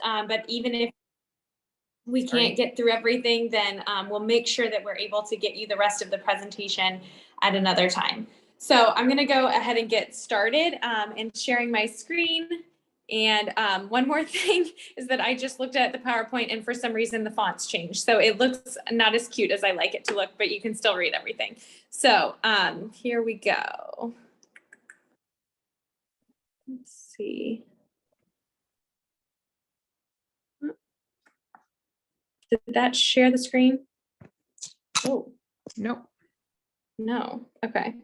but even if we can't get through everything, then we'll make sure that we're able to get you the rest of the presentation at another time. So I'm going to go ahead and get started and sharing my screen. And one more thing is that I just looked at the PowerPoint and for some reason the font's changed. So it looks not as cute as I like it to look, but you can still read everything. So here we go. Let's see. Did that share the screen? Oh, nope. No. Okay.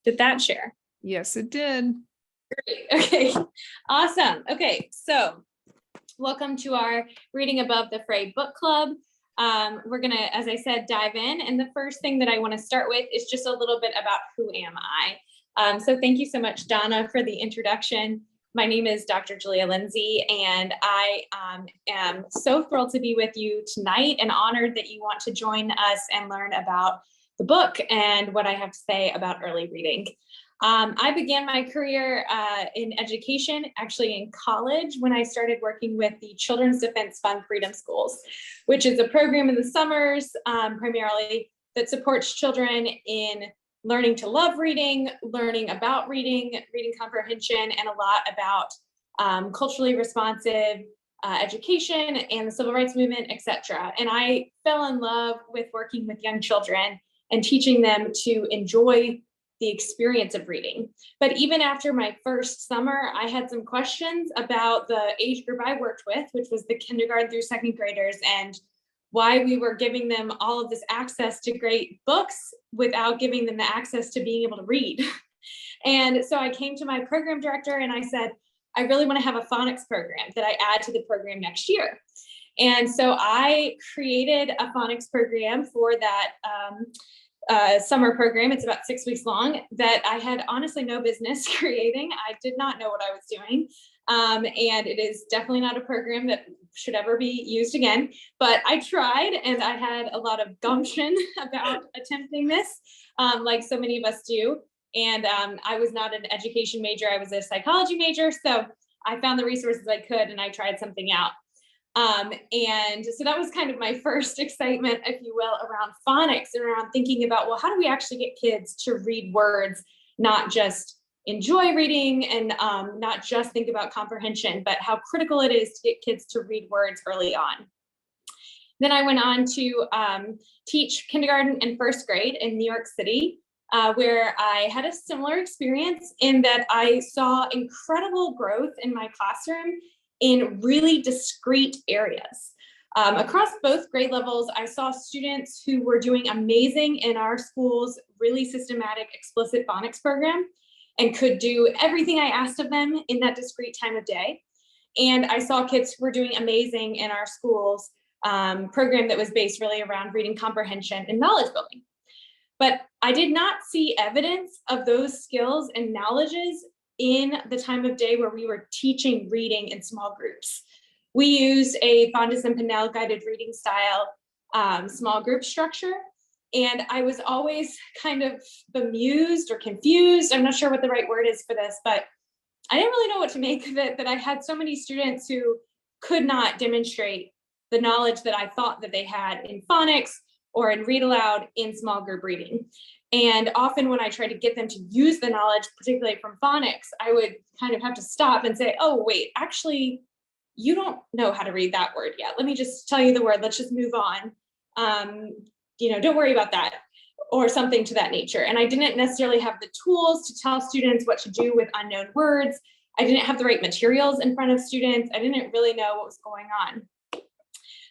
Did that share? Yes, it did. Great. Okay. Awesome. Okay. So welcome to our Reading Above the Fray book club. We're going to, as I said, dive in. And the first thing that I want to start with is just a little bit about who am I. So thank you so much, Donna, for the introduction. My name is Dr. Julia Lindsey, and I am so thrilled to be with you tonight and honored that you want to join us and learn about the book and what I have to say about early reading. I began my career in education, actually in college, when I started working with the Children's Defense Fund Freedom Schools, which is a program in the summers primarily that supports children in learning to love reading, learning about reading, reading comprehension, and a lot about culturally responsive education and the civil rights movement, etc. And I fell in love with working with young children and teaching them to enjoy the experience of reading. But even after my first summer, I had some questions about the age group I worked with, which was the kindergarten through second graders, and why we were giving them all of this access to great books without giving them the access to being able to read. And so I came to my program director and I said, I really want to have a phonics program that I add to the program next year. And so I created a phonics program for that summer program. It's about 6 weeks long that I had honestly no business creating. I did not know what I was doing. And it is definitely not a program that should ever be used again, but I tried and I had a lot of gumption about attempting this, like so many of us do. And I was not an education major, I was a psychology major. So I found the resources I could and I tried something out. And so that was kind of my first excitement, if you will, around phonics and around thinking about, well, how do we actually get kids to read words, not just enjoy reading and not just think about comprehension, but how critical it is to get kids to read words early on. Then I went on to teach kindergarten and first grade in New York City, where I had a similar experience in that I saw incredible growth in my classroom in really discrete areas. Across both grade levels, I saw students who were doing amazing in our school's really systematic explicit phonics program and could do everything I asked of them in that discrete time of day. And I saw kids who were doing amazing in our school's program that was based really around reading comprehension and knowledge building. But I did not see evidence of those skills and knowledges in the time of day where we were teaching reading in small groups. We used a Fondas and Pinnell guided reading style small group structure. And I was always kind of bemused or confused. I'm not sure what the right word is for this, but I didn't really know what to make of it, that I had so many students who could not demonstrate the knowledge that I thought that they had in phonics or in read aloud in small group reading. And often when I tried to get them to use the knowledge, particularly from phonics, I would kind of have to stop and say, oh, wait, actually, you don't know how to read that word yet. Let me just tell you the word. Let's just move on. Don't worry about that, or something to that nature. And I didn't necessarily have the tools to tell students what to do with unknown words. I didn't have the right materials in front of students. I didn't really know what was going on.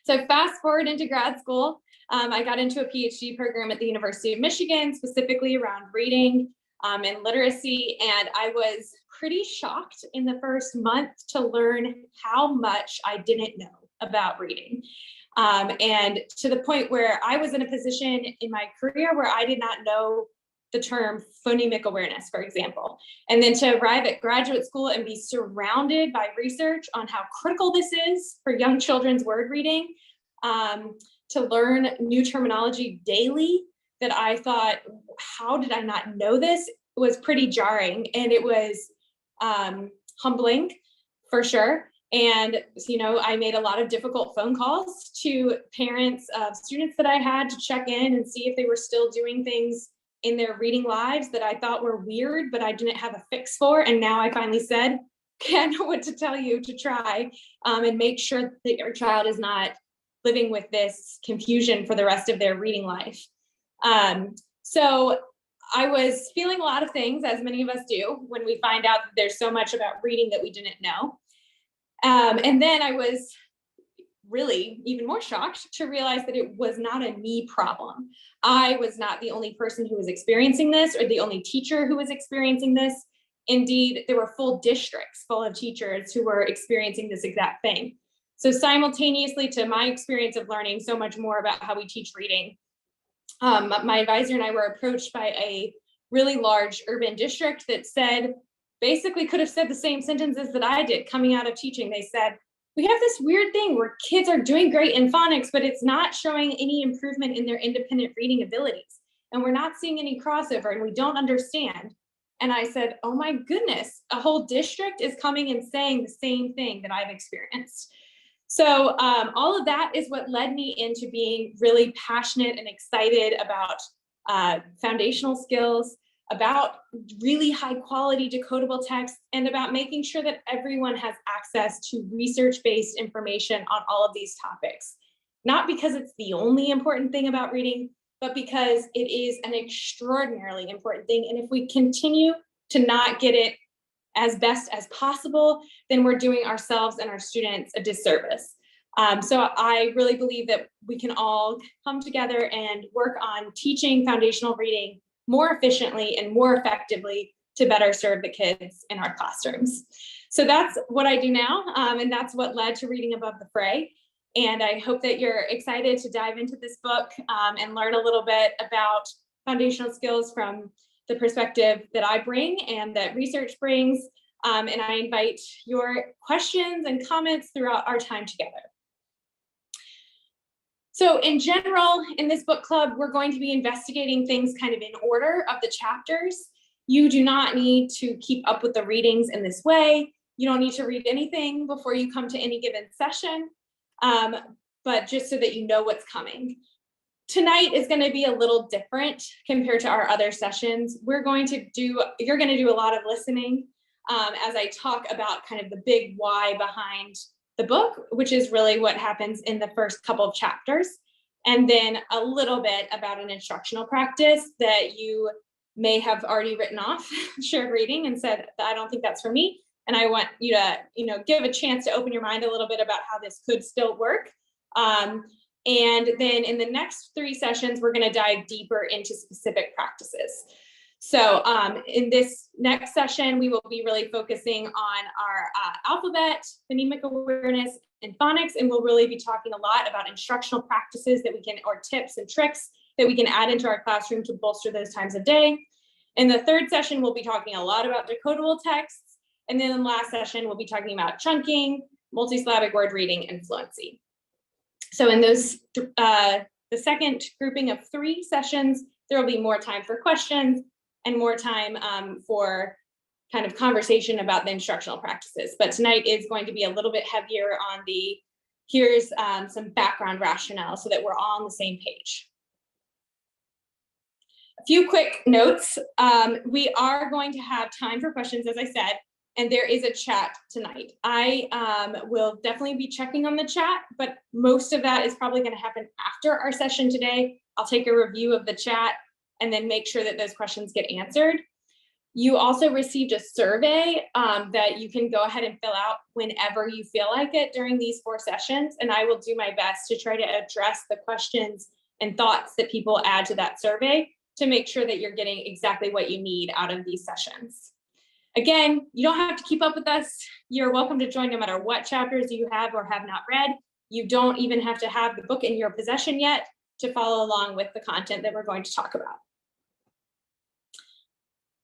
So fast forward into grad school, I got into a PhD program at the University of Michigan, specifically around reading and literacy. And I was pretty shocked in the first month to learn how much I didn't know about reading. And to the point where I was in a position in my career where I did not know the term phonemic awareness, for example. And then to arrive at graduate school and be surrounded by research on how critical this is for young children's word reading, to learn new terminology daily that I thought, how did I not know this? It was pretty jarring, and it was humbling for sure. And, you know, I made a lot of difficult phone calls to parents of students that I had to check in and see if they were still doing things in their reading lives that I thought were weird, but I didn't have a fix for. And now I finally said, okay, I know what to tell you to try and make sure that your child is not living with this confusion for the rest of their reading life. So I was feeling a lot of things, as many of us do, when we find out that there's so much about reading that we didn't know. And then I was really even more shocked to realize that it was not a me problem. I was not the only person who was experiencing this or the only teacher who was experiencing this. Indeed, there were full districts full of teachers who were experiencing this exact thing. So simultaneously to my experience of learning so much more about how we teach reading, my advisor and I were approached by a really large urban district that said, basically could have said the same sentences that I did coming out of teaching. They said, we have this weird thing where kids are doing great in phonics, but it's not showing any improvement in their independent reading abilities. And we're not seeing any crossover, and we don't understand. And I said, oh my goodness, a whole district is coming and saying the same thing that I've experienced. So all of that is what led me into being really passionate and excited about foundational skills, about really high quality decodable text, and about making sure that everyone has access to research-based information on all of these topics. Not because it's the only important thing about reading, but because it is an extraordinarily important thing. And if we continue to not get it as best as possible, then we're doing ourselves and our students a disservice. So I really believe that we can all come together and work on teaching foundational reading more efficiently and more effectively to better serve the kids in our classrooms. So that's what I do now, and that's what led to Reading Above the Fray. And I hope that you're excited to dive into this book and learn a little bit about foundational skills from the perspective that I bring and that research brings. And I invite your questions and comments throughout our time together. So in general, in this book club, we're going to be investigating things kind of in order of the chapters. You do not need to keep up with the readings in this way. You don't need to read anything before you come to any given session, but just so that you know what's coming. Tonight is going to be a little different compared to our other sessions. You're going to do a lot of listening as I talk about kind of the big why behind the book, which is really what happens in the first couple of chapters, and then a little bit about an instructional practice that you may have already written off, shared reading, and said, I don't think that's for me. And I want you to, give a chance to open your mind a little bit about how this could still work. And then in the next 3 sessions, we're going to dive deeper into specific practices. So in this next session, we will be really focusing on our alphabet, phonemic awareness, and phonics, and we'll really be talking a lot about instructional practices or tips and tricks that we can add into our classroom to bolster those times of day. In the 3rd session, we'll be talking a lot about decodable texts, and then in the last session, we'll be talking about chunking, multisyllabic word reading, and fluency. So in those, the second grouping of 3 sessions, there will be more time for questions and more time for kind of conversation about the instructional practices. But tonight is going to be a little bit heavier on here's some background rationale so that we're all on the same page. A few quick notes. We are going to have time for questions, as I said, and there is a chat tonight. I will definitely be checking on the chat, but most of that is probably going to happen after our session today. I'll take a review of the chat and then make sure that those questions get answered. You also received a survey that you can go ahead and fill out whenever you feel like it during these 4 sessions, and I will do my best to try to address the questions and thoughts that people add to that survey to make sure that you're getting exactly what you need out of these sessions. Again, you don't have to keep up with us. You're welcome to join no matter what chapters you have or have not read. You don't even have to have the book in your possession yet to follow along with the content that we're going to talk about.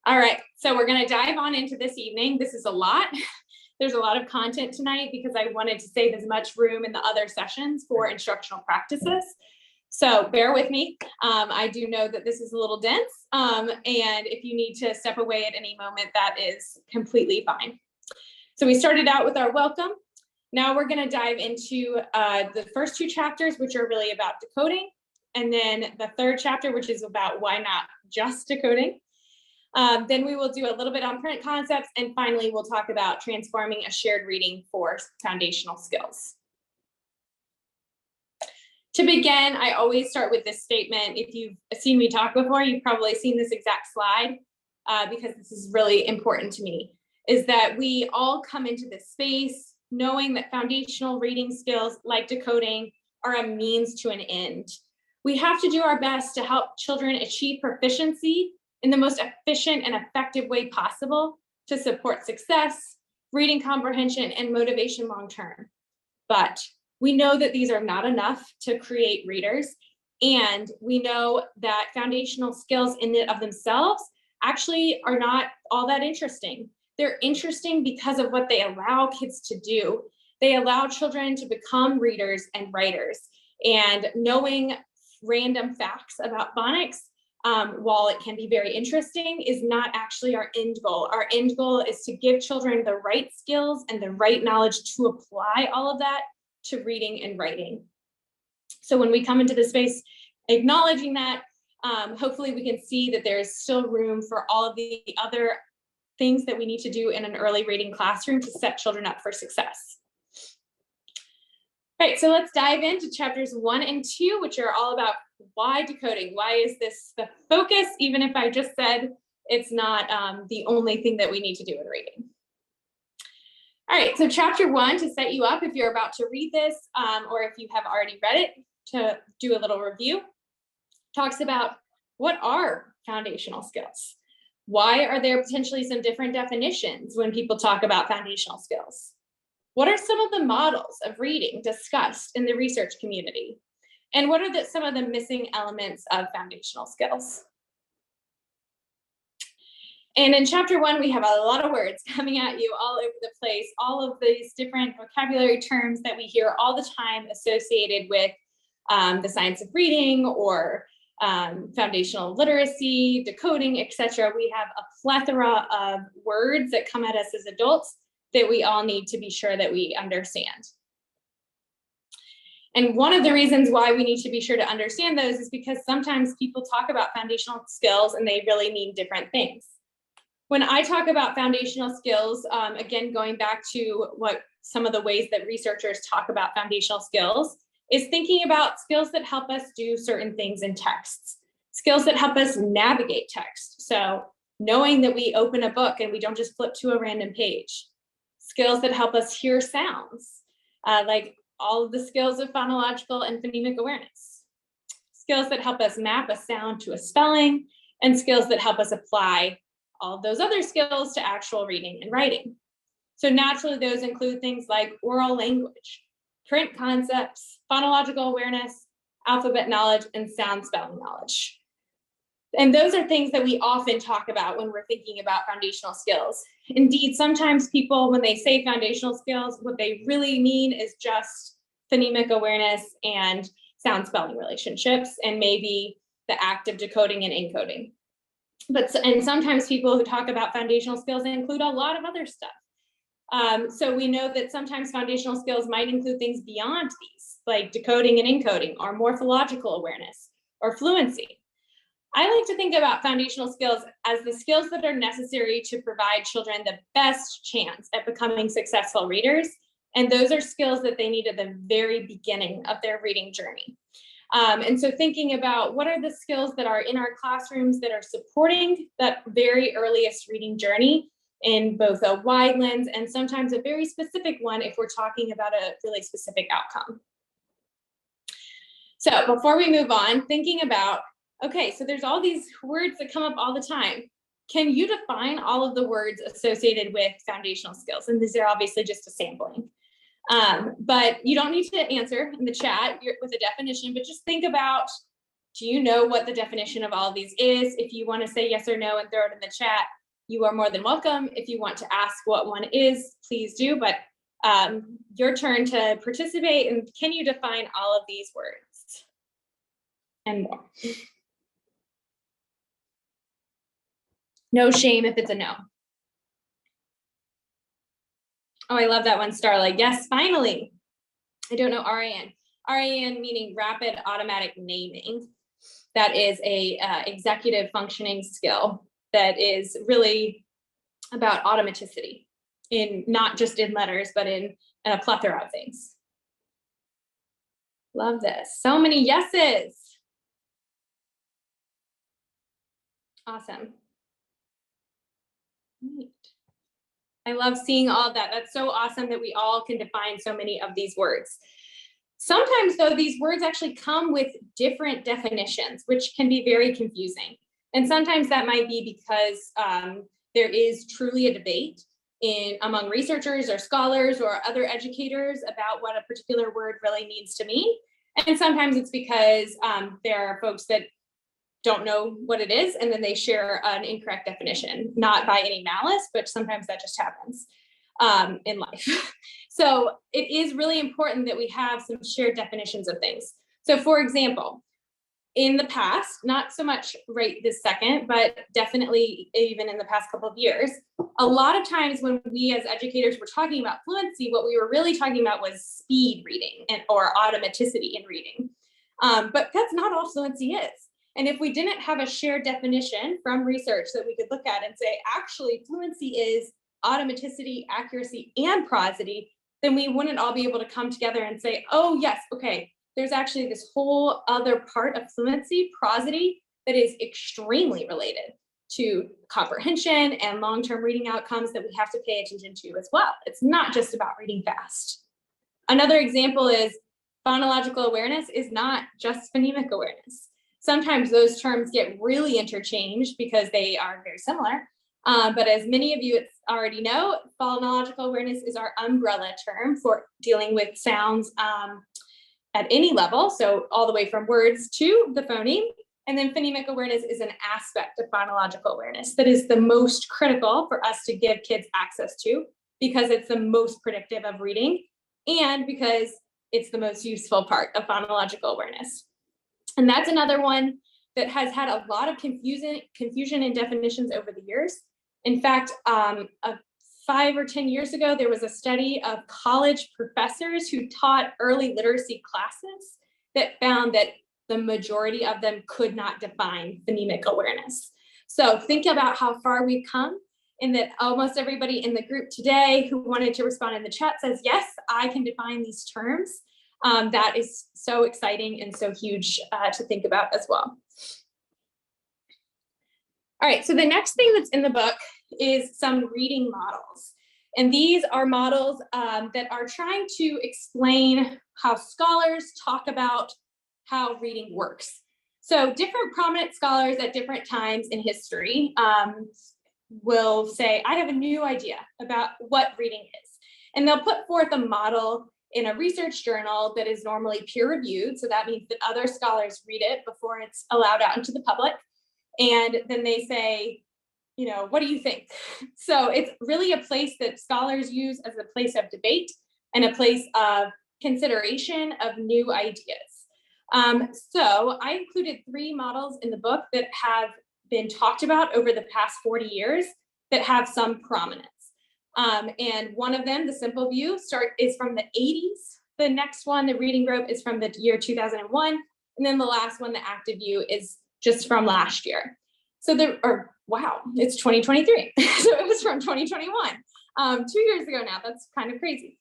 All right, so we're going to dive on into this evening. This is a lot. There's a lot of content tonight because I wanted to save as much room in the other sessions for instructional practices. So bear with me. I do know that this is a little dense, and if you need to step away at any moment, that is completely fine. So we started out with our welcome. Now we're going to dive into the first two chapters, which are really about decoding, and then the third chapter, which is about why not just decoding. Then we will do a little bit on print concepts, and finally we'll talk about transforming a shared reading for foundational skills. To begin, I always start with this statement. If you've seen me talk before, you've probably seen this exact slide because this is really important to me, is that we all come into this space knowing that foundational reading skills like decoding are a means to an end. We have to do our best to help children achieve proficiency in the most efficient and effective way possible to support success, reading comprehension, and motivation long-term. But we know that these are not enough to create readers, and we know that foundational skills in and of themselves actually are not all that interesting. They're interesting because of what they allow kids to do. They allow children to become readers and writers, and knowing random facts about phonics, while it can be very interesting, is not actually our end goal. Our end goal is to give children the right skills and the right knowledge to apply all of that to reading and writing. So when we come into the space acknowledging that, hopefully we can see that there's still room for all of the other things that we need to do in an early reading classroom to set children up for success. All right, so let's dive into chapters 1 and 2, which are all about why decoding. Why is this the focus, even if I just said it's not the only thing that we need to do in reading. All right, so chapter 1, to set you up if you're about to read this, or if you have already read it, to do a little review, talks about what are foundational skills? Why are there potentially some different definitions when people talk about foundational skills? What are some of the models of reading discussed in the research community? And what are some of the missing elements of foundational skills? And in chapter 1, we have a lot of words coming at you all over the place, all of these different vocabulary terms that we hear all the time associated with the science of reading or foundational literacy, decoding, etc. We have a plethora of words that come at us as adults that we all need to be sure that we understand. And one of the reasons why we need to be sure to understand those is because sometimes people talk about foundational skills and they really mean different things. When I talk about foundational skills, again, going back to what some of the ways that researchers talk about foundational skills, is thinking about skills that help us do certain things in texts, skills that help us navigate text. So knowing that we open a book and we don't just flip to a random page, skills that help us hear sounds, like all of the skills of phonological and phonemic awareness, skills that help us map a sound to a spelling, and skills that help us apply all of those other skills to actual reading and writing. So naturally, those include things like oral language, print concepts, phonological awareness, alphabet knowledge, and sound spelling knowledge. And those are things that we often talk about when we're thinking about foundational skills. Indeed, sometimes people, when they say foundational skills, what they really mean is just phonemic awareness and sound spelling relationships, and maybe the act of decoding and encoding. And sometimes people who talk about foundational skills include a lot of other stuff. So we know that sometimes foundational skills might include things beyond these, like decoding and encoding, or morphological awareness, or fluency. I like to think about foundational skills as the skills that are necessary to provide children the best chance at becoming successful readers. And those are skills that they need at the very beginning of their reading journey. And so thinking about what are the skills that are in our classrooms that are supporting that very earliest reading journey in both a wide lens and sometimes a very specific one if we're talking about a really specific outcome. So before we move on, thinking about, okay, so there's all these words that come up all the time. Can you define all of the words associated with foundational skills? And these are obviously just a sampling. But you don't need to answer in the chat with a definition, but just think about, do you know what the definition of all of these is? If you want to say yes or no and throw it in the chat, you are more than welcome. If you want to ask what one is, please do, but your turn to participate. And can you define all of these words and more? No shame if it's a no. Oh, I love that one, Starlight. Yes, finally. I don't know RAN. RAN meaning rapid automatic naming. That is a executive functioning skill that is really about automaticity, in not just in letters, but in a plethora of things. Love this. So many yeses. Awesome. Neat. I love seeing all of that. That's so awesome that we all can define so many of these words. Sometimes, though, these words actually come with different definitions, which can be very confusing. And sometimes that might be because there is truly a debate among researchers or scholars or other educators about what a particular word really means to mean. And sometimes it's because there are folks that don't know what it is, and then they share an incorrect definition, not by any malice, but sometimes that just happens in life. So it is really important that we have some shared definitions of things. So for example, in the past, not so much right this second, but definitely even in the past couple of years, a lot of times when we as educators were talking about fluency, what we were really talking about was speed reading or automaticity in reading. But that's not all fluency is. And if we didn't have a shared definition from research that we could look at and say, actually, fluency is automaticity, accuracy, and prosody, then we wouldn't all be able to come together and say, oh, yes, okay, there's actually this whole other part of fluency, prosody, that is extremely related to comprehension and long-term reading outcomes that we have to pay attention to as well. It's not just about reading fast. Another example is phonological awareness is not just phonemic awareness. Sometimes those terms get really interchanged because they are very similar. But as many of you already know, phonological awareness is our umbrella term for dealing with sounds at any level. So all the way from words to the phoneme. And then phonemic awareness is an aspect of phonological awareness that is the most critical for us to give kids access to, because it's the most predictive of reading and because it's the most useful part of phonological awareness. And that's another one that has had a lot of confusion in definitions over the years. In fact, 5 or 10 years ago, there was a study of college professors who taught early literacy classes that found that the majority of them could not define phonemic awareness. So think about how far we've come, in that almost everybody in the group today who wanted to respond in the chat says, yes, I can define these terms. That is so exciting and so huge to think about as well. All right, so the next thing that's in the book is some reading models. And these are models that are trying to explain how scholars talk about how reading works. So different prominent scholars at different times in history will say, I have a new idea about what reading is. And they'll put forth a model in a research journal that is normally peer reviewed. So that means that other scholars read it before it's allowed out into the public. And then they say, you know, what do you think? So it's really a place that scholars use as a place of debate and a place of consideration of new ideas. So I included 3 models in the book that have been talked about over the past 40 years that have some prominence. And one of them, the simple view, is from the 80s. The next one, the reading group, is from the year 2001. And then the last one, the active view, is just from last year. So wow, it's 2023. So it was from 2021, 2 years ago now. That's kind of crazy.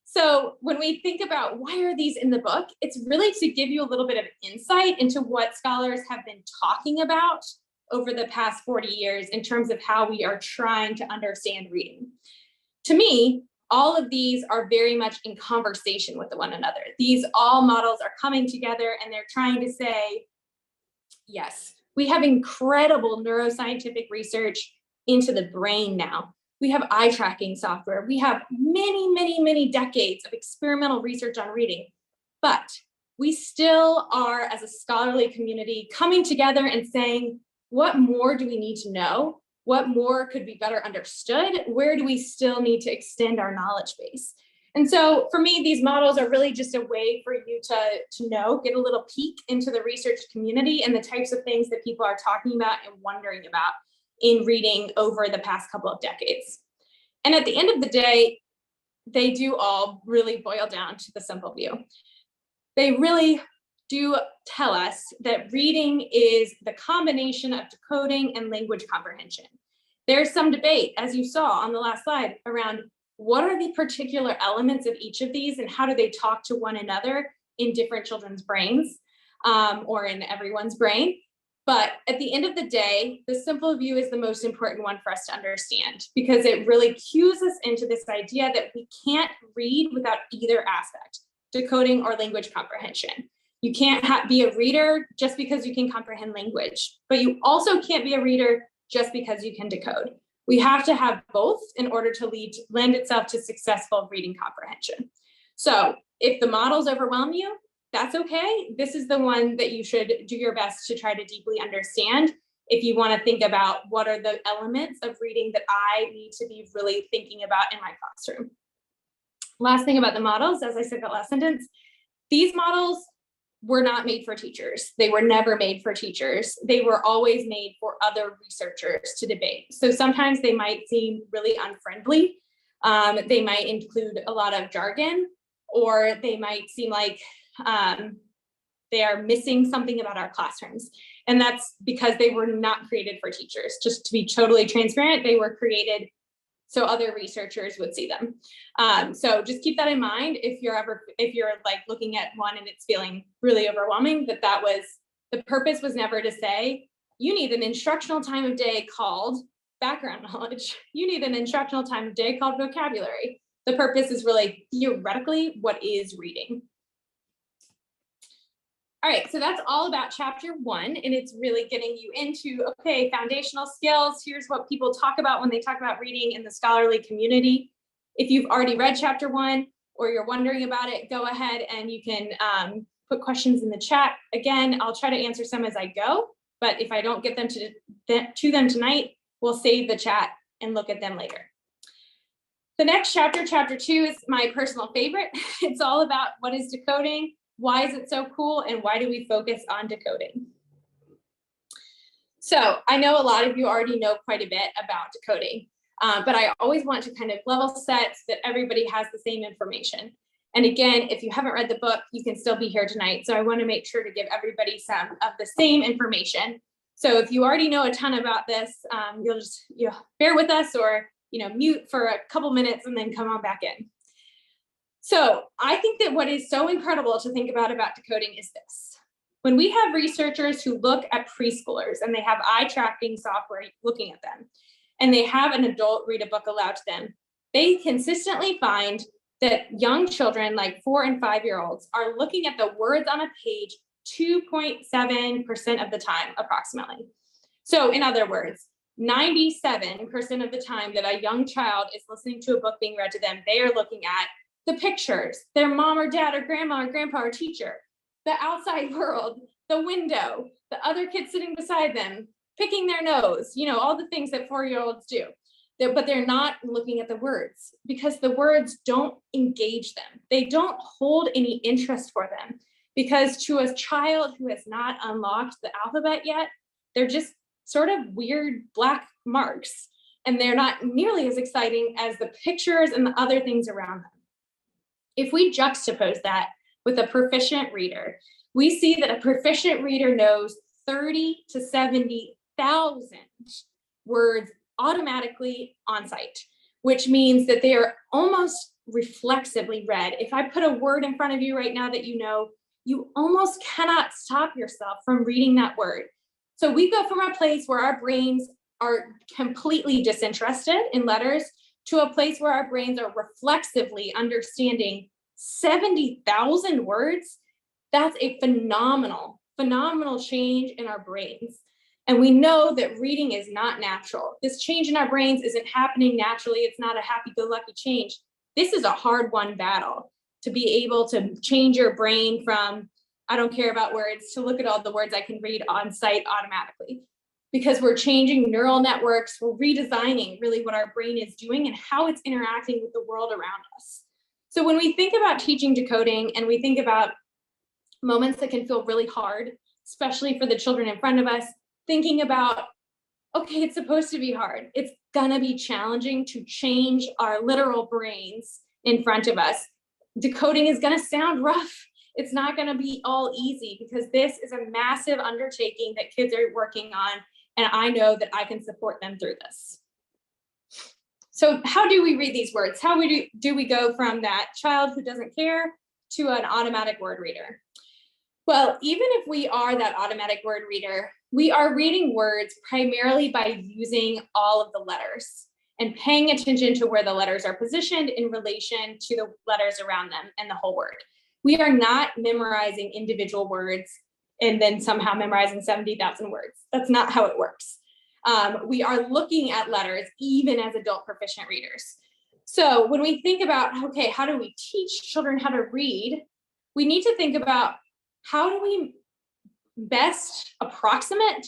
So when we think about why are these in the book, it's really to give you a little bit of insight into what scholars have been talking about over the past 40 years in terms of how we are trying to understand reading. To me, all of these are very much in conversation with one another. These all models are coming together and they're trying to say, yes, we have incredible neuroscientific research into the brain now. We have eye tracking software. We have many, many, many decades of experimental research on reading, but we still are, as a scholarly community, coming together and saying, what more do we need to know What more could be better understood? Where do we still need to extend our knowledge base? And so for me, these models are really just a way for you to know, get a little peek into the research community and the types of things that people are talking about and wondering about in reading over the past couple of decades. And at the end of the day, they do all really boil down to the simple view. They really do tell us that reading is the combination of decoding and language comprehension. There's some debate, as you saw on the last slide, around what are the particular elements of each of these and how do they talk to one another in different children's brains, or in everyone's brain. But at the end of the day, the simple view is the most important one for us to understand, because it really cues us into this idea that we can't read without either aspect, decoding or language comprehension. You can't be a reader just because you can comprehend language, but you also can't be a reader just because you can decode. We have to have both in order to lend itself to successful reading comprehension. So if the models overwhelm you, that's okay. This is the one that you should do your best to try to deeply understand if you want to think about what are the elements of reading that I need to be really thinking about in my classroom. Last thing about the models, as I said that last sentence, these models were not made for teachers. They were never made for teachers. They were always made for other researchers to debate. So sometimes they might seem really unfriendly. They might include a lot of jargon, or they might seem like they are missing something about our classrooms. And that's because they were not created for teachers. Just to be totally transparent, they were created so other researchers would see them. So just keep that in mind if you're like looking at one and it's feeling really overwhelming, that was, the purpose was never to say, you need an instructional time of day called background knowledge. You need an instructional time of day called vocabulary. The purpose is really theoretically, what is reading? All right, so that's all about chapter 1, and it's really getting you into, okay, foundational skills. Here's what people talk about when they talk about reading in the scholarly community. If you've already read chapter 1 or you're wondering about it, go ahead and you can put questions in the chat. Again, I'll try to answer some as I go, but if I don't get them to them tonight, we'll save the chat and look at them later. The next chapter, chapter 2, is my personal favorite. It's all about what is decoding. Why is it so cool, and why do we focus on decoding? So I know a lot of you already know quite a bit about decoding, but I always want to kind of level set so that everybody has the same information. And again, if you haven't read the book, you can still be here tonight. So I want to make sure to give everybody some of the same information. So if you already know a ton about this, you'll just bear with us, or mute for a couple minutes and then come on back in. So I think that what is so incredible to think about decoding is this. When we have researchers who look at preschoolers and they have eye tracking software looking at them, and they have an adult read a book aloud to them, they consistently find that young children, like 4 and 5-year-olds, are looking at the words on a page 2.7% of the time, approximately. So in other words, 97% of the time that a young child is listening to a book being read to them, they are looking at the pictures, their mom or dad or grandma or grandpa or teacher, the outside world, the window, the other kids sitting beside them, picking their nose, all the things that 4-year-olds do. But they're not looking at the words, because the words don't engage them. They don't hold any interest for them, because to a child who has not unlocked the alphabet yet, they're just sort of weird black marks, and they're not nearly as exciting as the pictures and the other things around them. If we juxtapose that with a proficient reader, we see that a proficient reader knows 30 to 70,000 words automatically on sight, which means that they are almost reflexively read. If I put a word in front of you right now that you almost cannot stop yourself from reading that word. So we go from a place where our brains are completely disinterested in letters to a place where our brains are reflexively understanding 70,000 words. That's a phenomenal change in our brains. And we know that reading is not natural. This change in our brains isn't happening naturally. It's not a happy-go-lucky change. This is a hard-won battle to be able to change your brain from, I don't care about words, to look at all the words I can read on sight automatically. because we're changing neural networks, we're redesigning really what our brain is doing and how it's interacting with the world around us. So when we think about teaching decoding and we think about moments that can feel really hard, especially for the children in front of us, thinking about, okay, it's supposed to be hard. It's gonna be challenging to change our literal brains in front of us. Decoding is gonna sound rough. It's not gonna be all easy because this is a massive undertaking that kids are working on, and I know that I can support them through this. So how do we read these words? How do we go from that child who doesn't care to an automatic word reader? Well, even if we are that automatic word reader, we are reading words primarily by using all of the letters and paying attention to where the letters are positioned in relation to the letters around them and the whole word. We are not memorizing individual words and then somehow memorizing 70,000 words. That's not how it works. We are looking at letters even as adult proficient readers. So when we think about, okay, how do we teach children how to read? We need to think about how do we best approximate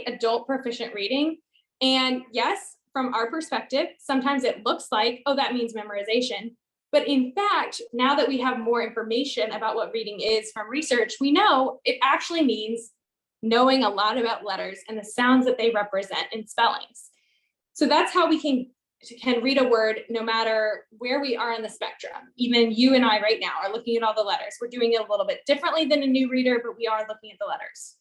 adult proficient reading? And yes, from our perspective, sometimes it looks like, oh, that means memorization. But in fact, now that we have more information about what reading is from research, we know it actually means knowing a lot about letters and the sounds that they represent in spellings. So that's how we can read a word no matter where we are in the spectrum. Even you and I right now are looking at all the letters. We're doing it a little bit differently than a new reader, but we are looking at the letters.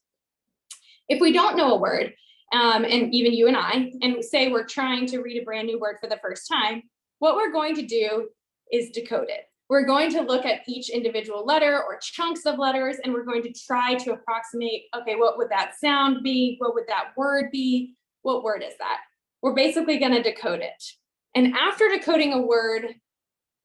If we don't know a word, and even you and I, and say we're trying to read a brand new word for the first time, what we're going to do is decode it. We're going to look at each individual letter or chunks of letters, and we're going to try to approximate, okay, what would that sound be? What would that word be? What word is that? We're basically going to decode it. And after decoding a word,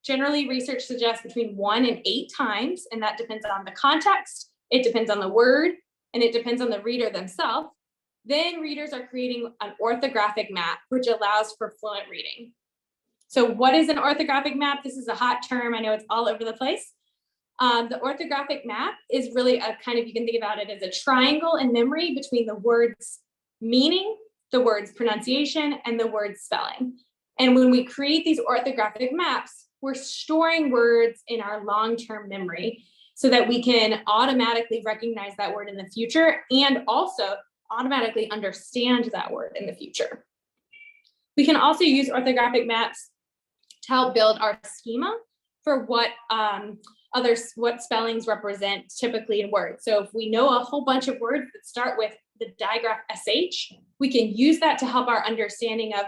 generally research suggests between 1 and 8 times, and that depends on the context, it depends on the word, and it depends on the reader themselves. Then readers are creating an orthographic map, which allows for fluent reading. So what is an orthographic map? This is a hot term. I know it's all over the place. The orthographic map is really a kind of, you can think about it as a triangle in memory between the word's meaning, the word's pronunciation, and the word's spelling. And when we create these orthographic maps, we're storing words in our long-term memory so that we can automatically recognize that word in the future and also automatically understand that word in the future. We can also use orthographic maps to help build our schema for what spellings represent typically in words. So if we know a whole bunch of words that start with the digraph SH, we can use that to help our understanding of,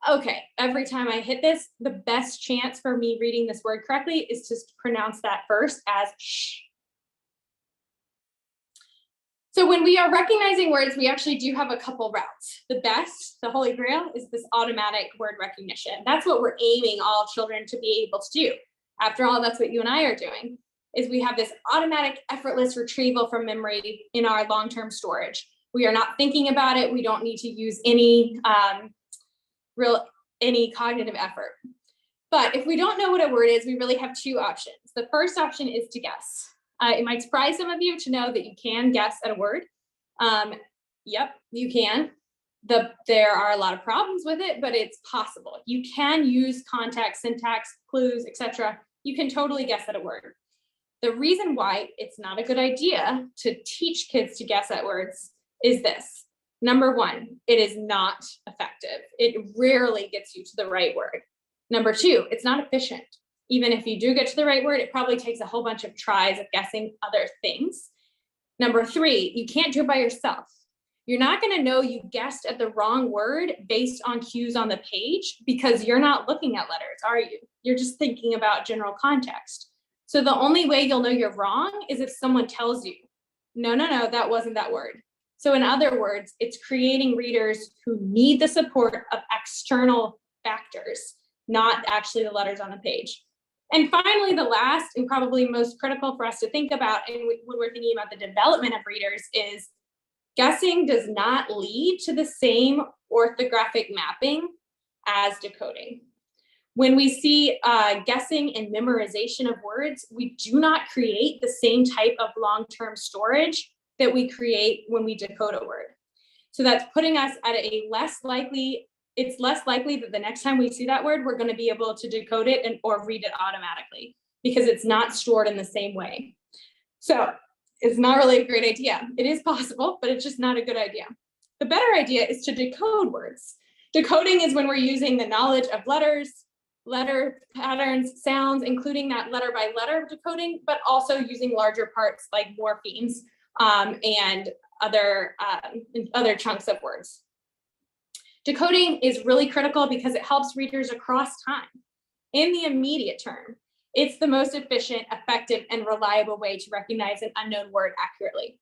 okay, every time I hit this, the best chance for me reading this word correctly is to pronounce that first as sh. So when we are recognizing words, we actually do have a couple routes. The best, the holy grail, is this automatic word recognition. That's what we're aiming all children to be able to do. After all, that's what you and I are doing, is we have this automatic, effortless retrieval from memory in our long-term storage. We are not thinking about it. We don't need to use any cognitive effort. But if we don't know what a word is, we really have 2 options. The first option is to guess. It might surprise some of you to know that you can guess at a word. Yep, you can. There are a lot of problems with it, but it's possible. You can use context, syntax, clues, etc. You can totally guess at a word. The reason why it's not a good idea to teach kids to guess at words is this. Number 1, it is not effective. It rarely gets you to the right word. Number 2, it's not efficient. Even if you do get to the right word, it probably takes a whole bunch of tries of guessing other things. Number 3, you can't do it by yourself. You're not going to know you guessed at the wrong word based on cues on the page because you're not looking at letters, are you? You're just thinking about general context. So the only way you'll know you're wrong is if someone tells you, no, that wasn't that word. So in other words, it's creating readers who need the support of external factors, not actually the letters on the page. And finally, the last and probably most critical for us to think about and when we're thinking about the development of readers is guessing does not lead to the same orthographic mapping as decoding. When we see guessing and memorization of words, we do not create the same type of long-term storage that we create when we decode a word. So that's putting us at a less likely, it's less likely that the next time we see that word, we're going to be able to decode it or read it automatically because it's not stored in the same way. So it's not really a great idea. It is possible, but it's just not a good idea. The better idea is to decode words. Decoding is when we're using the knowledge of letters, letter patterns, sounds, including that letter by letter decoding, but also using larger parts like morphemes and other chunks of words. Decoding is really critical because it helps readers across time. In the immediate term, it's the most efficient, effective, and reliable way to recognize an unknown word accurately.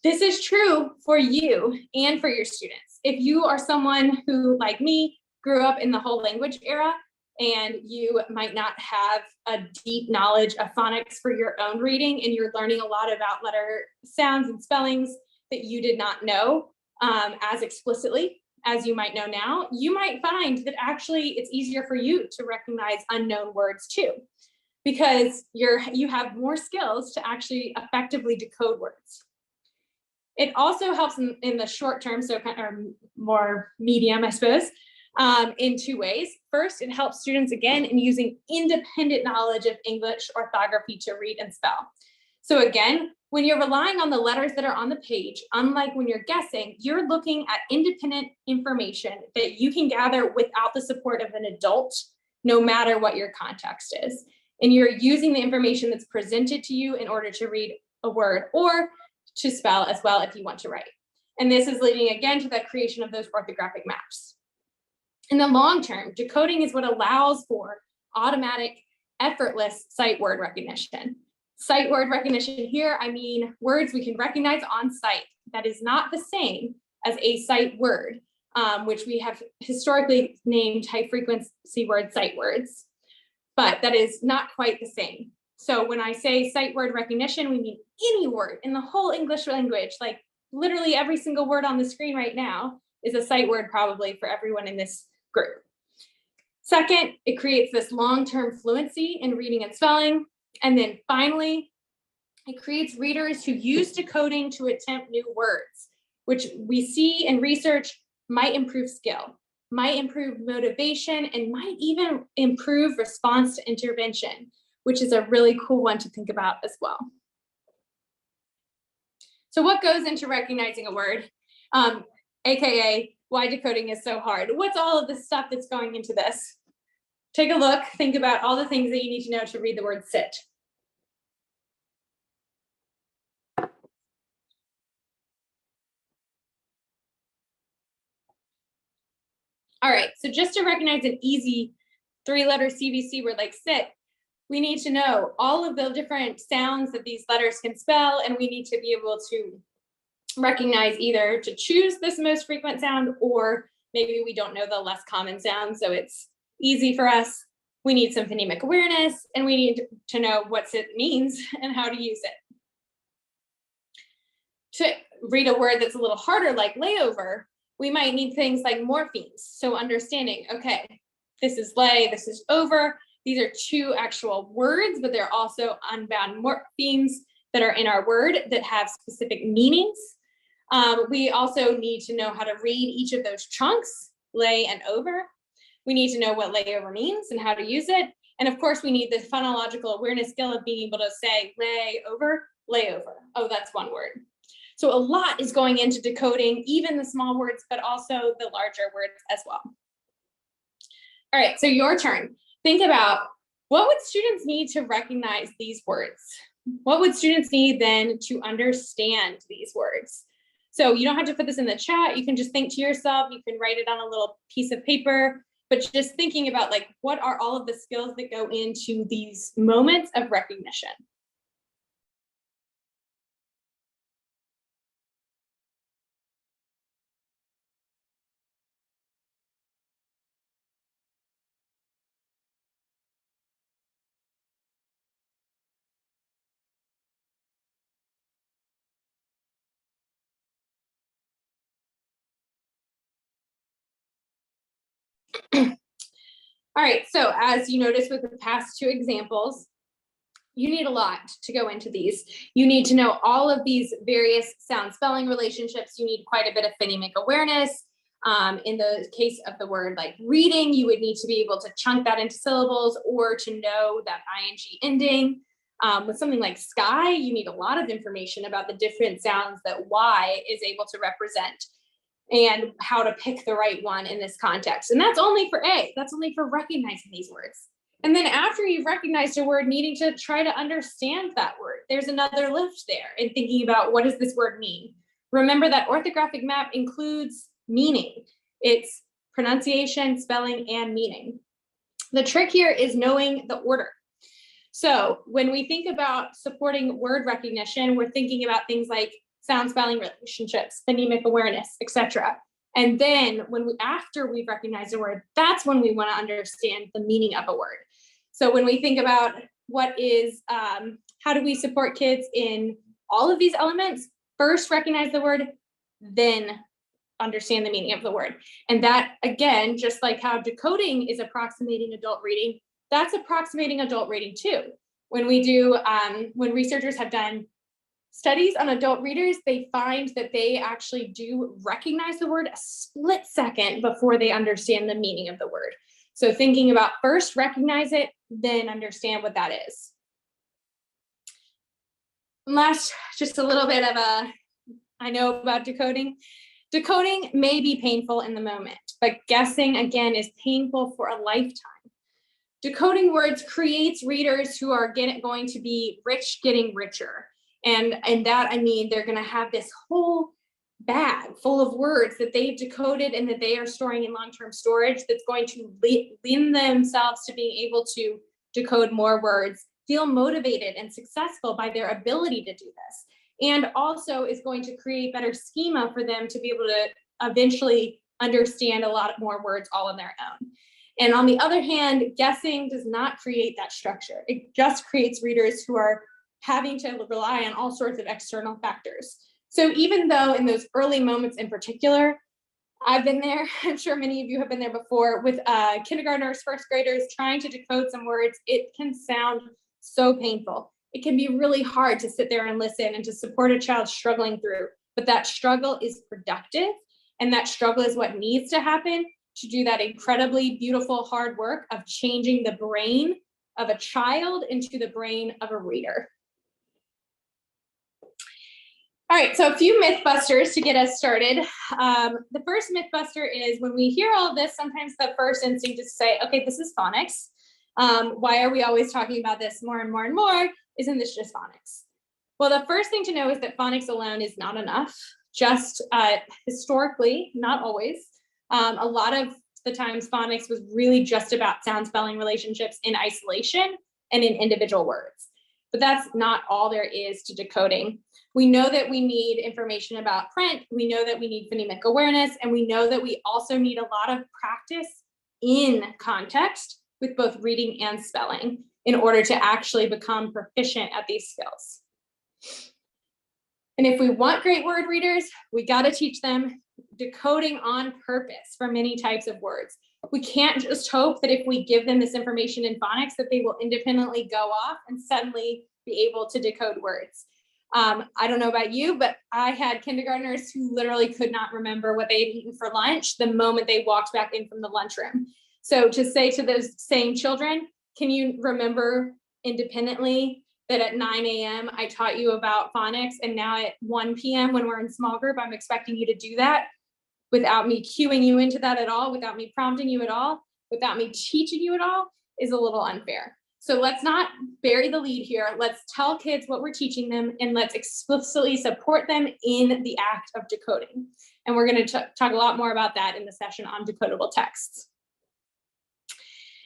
This is true for you and for your students. If you are someone who, like me, grew up in the whole language era, and you might not have a deep knowledge of phonics for your own reading, and you're learning a lot about letter sounds and spellings that you did not know as explicitly as you might know now, you might find that actually it's easier for you to recognize unknown words too, because you have more skills to actually effectively decode words. It also helps in the short term, so kind of more medium, I suppose, in two ways. First, it helps students again in using independent knowledge of English orthography to read and spell. So again, when you're relying on the letters that are on the page, unlike when you're guessing, you're looking at independent information that you can gather without the support of an adult, no matter what your context is. And you're using the information that's presented to you in order to read a word or to spell as well if you want to write. And this is leading again to the creation of those orthographic maps. In the long term, decoding is what allows for automatic, effortless sight word recognition. Sight word recognition here, I mean words we can recognize on sight. That is not the same as a sight word, which we have historically named high frequency word sight words, but that is not quite the same. So when I say sight word recognition, we mean any word in the whole English language, like literally every single word on the screen right now is a sight word probably for everyone in this group. Second, it creates this long-term fluency in reading and spelling. And then finally, it creates readers who use decoding to attempt new words, which we see in research might improve skill, might improve motivation, and might even improve response to intervention, which is a really cool one to think about as well. So what goes into recognizing a word, AKA why decoding is so hard? What's all of the stuff that's going into this? Take a look, think about all the things that you need to know to read the word sit. All right, so just to recognize an easy three-letter CVC word like sit, we need to know all of the different sounds that these letters can spell, and we need to be able to recognize either to choose this most frequent sound, or maybe we don't know the less common sound, so it's easy for us. We need some phonemic awareness, and we need to know what sit means and how to use it. To read a word that's a little harder, like layover, we might need things like morphemes. So understanding, okay, this is lay, this is over. These are two actual words, but they're also unbound morphemes that are in our word that have specific meanings. We also need to know how to read each of those chunks, lay and over. We need to know what layover means and how to use it. And of course, we need the phonological awareness skill of being able to say lay over, layover. Oh, that's one word. So a lot is going into decoding, even the small words, but also the larger words as well. All right, so your turn. Think about what would students need to recognize these words? What would students need then to understand these words? So you don't have to put this in the chat. You can just think to yourself. You can write it on a little piece of paper, but just thinking about like, what are all of the skills that go into these moments of recognition? All right, so as you notice with the past two examples, you need a lot to go into these. You need to know all of these various sound spelling relationships. You need quite a bit of phonemic awareness. In the case of the word like reading, you would need to be able to chunk that into syllables or to know that ing ending. With something like sky, you need a lot of information about the different sounds that Y is able to represent and how to pick the right one in this context. And that's only for A, that's only for recognizing these words. And then after you've recognized a word, needing to try to understand that word, there's another lift there in thinking about what does this word mean? Remember that orthographic map includes meaning. It's pronunciation, spelling, and meaning. The trick here is knowing the order. So when we think about supporting word recognition, we're thinking about things like sound spelling relationships, phonemic awareness, etc. And then after we've recognized a word, that's when we want to understand the meaning of a word. So when we think about how do we support kids in all of these elements, first recognize the word, then understand the meaning of the word. And that, again, just like how decoding is approximating adult reading, that's approximating adult reading too. When researchers have done studies on adult readers, they find that they actually do recognize the word a split second before they understand the meaning of the word. So thinking about first recognize it, then understand what that is. And last, just a little bit of I know about decoding. Decoding may be painful in the moment, but guessing, again, is painful for a lifetime. Decoding words creates readers who are going to be rich getting richer. And that, I mean, they're going to have this whole bag full of words that they've decoded and that they are storing in long-term storage that's going to lend themselves to being able to decode more words, feel motivated and successful by their ability to do this, and also is going to create better schema for them to be able to eventually understand a lot more words all on their own. And on the other hand, guessing does not create that structure. It just creates readers who are having to rely on all sorts of external factors. So even though in those early moments in particular, I've been there, I'm sure many of you have been there before, with kindergartners, first graders trying to decode some words, it can sound so painful. It can be really hard to sit there and listen and to support a child struggling through, but that struggle is productive, and that struggle is what needs to happen to do that incredibly beautiful hard work of changing the brain of a child into the brain of a reader. All right, so a few myth busters to get us started. The first myth buster is when we hear all of this, sometimes the first instinct is to say, okay, this is phonics. Why are we always talking about this more and more and more? Isn't this just phonics? Well, the first thing to know is that phonics alone is not enough. Just historically, not always. A lot of the times phonics was really just about sound spelling relationships in isolation and in individual words. But that's not all there is to decoding. We know that we need information about print, we know that we need phonemic awareness, and we know that we also need a lot of practice in context with both reading and spelling in order to actually become proficient at these skills. And if we want great word readers, we got to teach them decoding on purpose for many types of words. We can't just hope that if we give them this information in phonics that they will independently go off and suddenly be able to decode words. I don't know about you, but I had kindergartners who literally could not remember what they had eaten for lunch the moment they walked back in from the lunchroom. So to say to those same children, can you remember independently that at 9 a.m. I taught you about phonics, and now at 1 p.m. when we're in small group, I'm expecting you to do that without me cueing you into that at all, without me prompting you at all, without me teaching you at all, is a little unfair. So let's not bury the lead here. Let's tell kids what we're teaching them, and let's explicitly support them in the act of decoding. And we're going to talk a lot more about that in the session on decodable texts.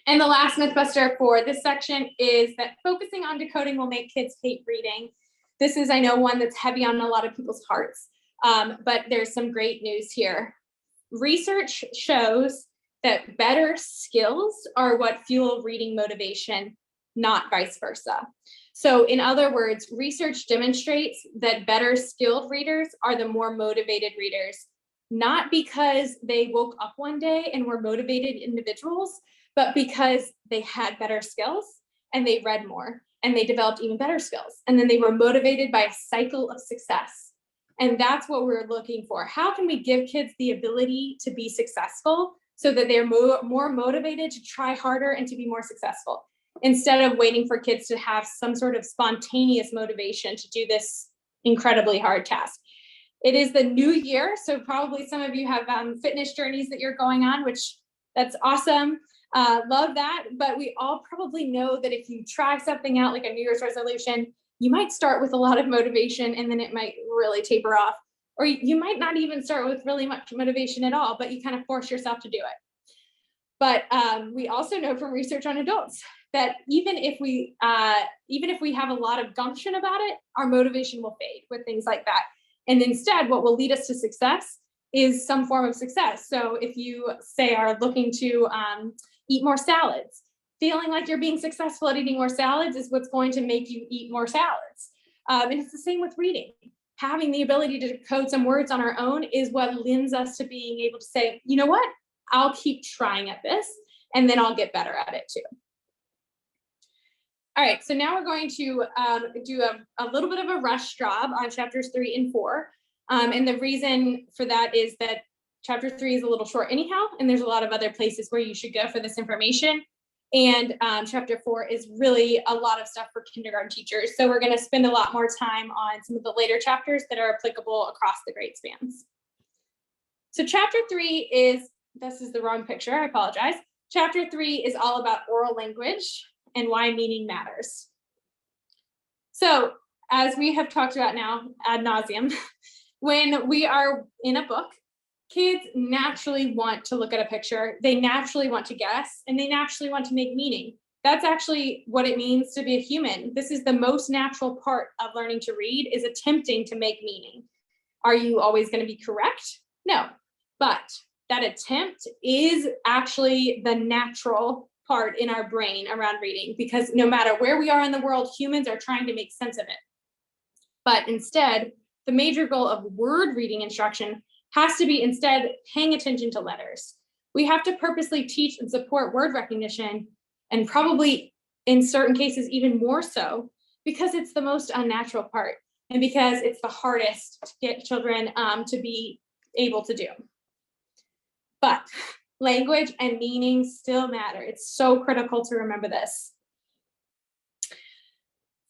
And the last mythbuster for this section is that focusing on decoding will make kids hate reading. This is, I know, one that's heavy on a lot of people's hearts, but there's some great news here. Research shows that better skills are what fuel reading motivation, not vice versa. So in other words, research demonstrates that better skilled readers are the more motivated readers, not because they woke up one day and were motivated individuals, but because they had better skills and they read more. and they developed even better skills. And then they were motivated by a cycle of success. And that's what we're looking for. How can we give kids the ability to be successful so that they're more motivated to try harder and to be more successful, instead of waiting for kids to have some sort of spontaneous motivation to do this incredibly hard task. It is the new year, so probably some of you have fitness journeys that you're going on, which that's awesome. Love that. But we all probably know that if you try something out like a New Year's resolution, you might start with a lot of motivation and then it might really taper off. Or you might not even start with really much motivation at all, but you kind of force yourself to do it. But we also know from research on adults that even if we have a lot of gumption about it, our motivation will fade with things like that. And instead, what will lead us to success is some form of success. So if you say are looking to eat more salads, feeling like you're being successful at eating more salads is what's going to make you eat more salads. And it's the same with reading. Having the ability to decode some words on our own is what lends us to being able to say, you know what, I'll keep trying at this, and then I'll get better at it too. All right, so now we're going to do a little bit of a rush job on chapters 3 and 4. And the reason for that is that chapter 3 is a little short anyhow, and there's a lot of other places where you should go for this information. And chapter 4 is really a lot of stuff for kindergarten teachers. So we're going to spend a lot more time on some of the later chapters that are applicable across the grade spans. So chapter 3 this is the wrong picture, I apologize. Chapter 3 is all about oral language and why meaning matters. So as we have talked about now ad nauseum, when we are in a book, kids naturally want to look at a picture, they naturally want to guess, and they naturally want to make meaning. That's actually what it means to be a human. This is the most natural part of learning to read, is attempting to make meaning. Are you always going to be correct? No, but that attempt is actually the natural part in our brain around reading, because no matter where we are in the world, humans are trying to make sense of it. But instead, the major goal of word reading instruction has to be instead paying attention to letters. We have to purposely teach and support word recognition, and probably in certain cases even more so, because it's the most unnatural part and because it's the hardest to get children to be able to do. But language and meaning still matter. It's so critical to remember this.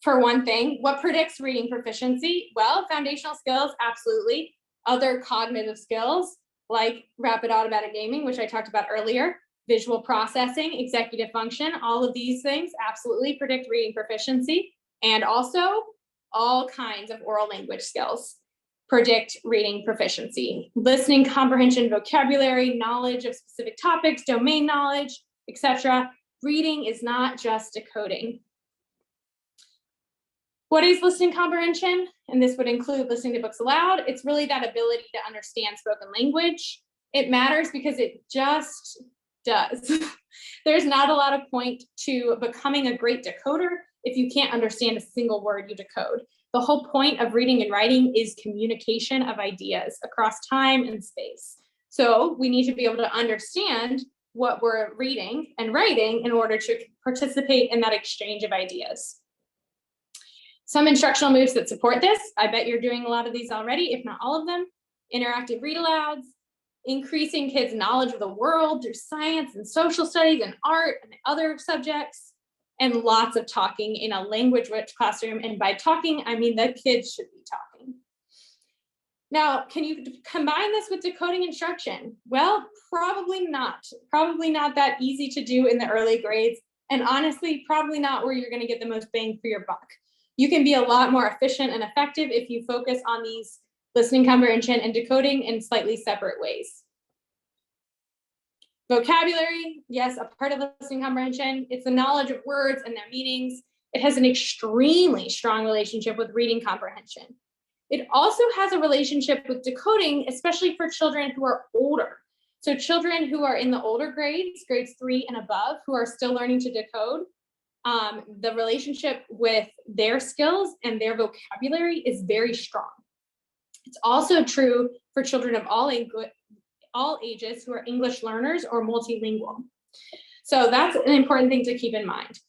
For one thing, what predicts reading proficiency? Well, foundational skills, absolutely. Other cognitive skills like rapid automatic naming, which I talked about earlier, visual processing, executive function, all of these things absolutely predict reading proficiency. And also all kinds of oral language skills predict reading proficiency. Listening comprehension, vocabulary, knowledge of specific topics, domain knowledge, etc. Reading is not just decoding. What is listening comprehension? And this would include listening to books aloud. It's really that ability to understand spoken language. It matters because it just does. There's not a lot of point to becoming a great decoder if you can't understand a single word you decode. The whole point of reading and writing is communication of ideas across time and space. So we need to be able to understand what we're reading and writing in order to participate in that exchange of ideas. Some instructional moves that support this, I bet you're doing a lot of these already, if not all of them. Interactive read alouds, increasing kids' knowledge of the world through science and social studies and art and other subjects, and lots of talking in a language-rich classroom. And by talking, I mean the kids should be talking. Now, can you combine this with decoding instruction? Well, probably not. Probably not that easy to do in the early grades. And honestly, probably not where you're going to get the most bang for your buck. You can be a lot more efficient and effective if you focus on these listening comprehension and decoding in slightly separate ways. Vocabulary, yes, a part of listening comprehension. It's the knowledge of words and their meanings. It has an extremely strong relationship with reading comprehension. It also has a relationship with decoding, especially for children who are older. So children who are in the older grades, grades 3 and above, who are still learning to decode, the relationship with their skills and their vocabulary is very strong. It's also true for children of all ages who are English learners or multilingual. So that's an important thing to keep in mind.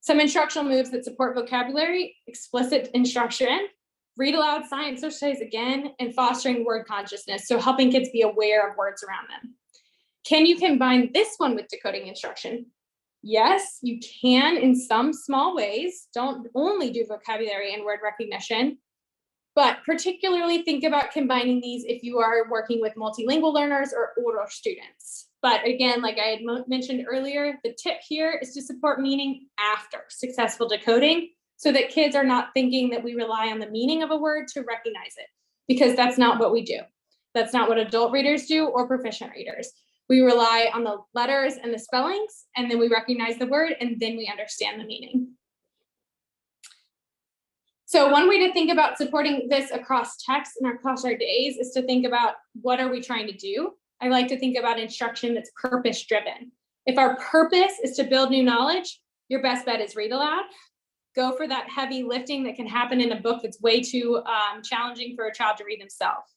Some instructional moves that support vocabulary: explicit instruction, read aloud science exercise again, and fostering word consciousness, so helping kids be aware of words around them. Can you combine this one with decoding instruction? Yes, you can in some small ways. Don't only do vocabulary and word recognition, but particularly think about combining these if you are working with multilingual learners or older students. But again, like I had mentioned earlier, the tip here is to support meaning after successful decoding, so that kids are not thinking that we rely on the meaning of a word to recognize it, because that's not what we do. That's not what adult readers do or proficient readers. We rely on the letters and the spellings, and then we recognize the word, and then we understand the meaning. So one way to think about supporting this across text and across our days is to think about, what are we trying to do? I like to think about instruction that's purpose-driven. If our purpose is to build new knowledge, your best bet is read aloud. Go for that heavy lifting that can happen in a book that's way too challenging for a child to read themselves.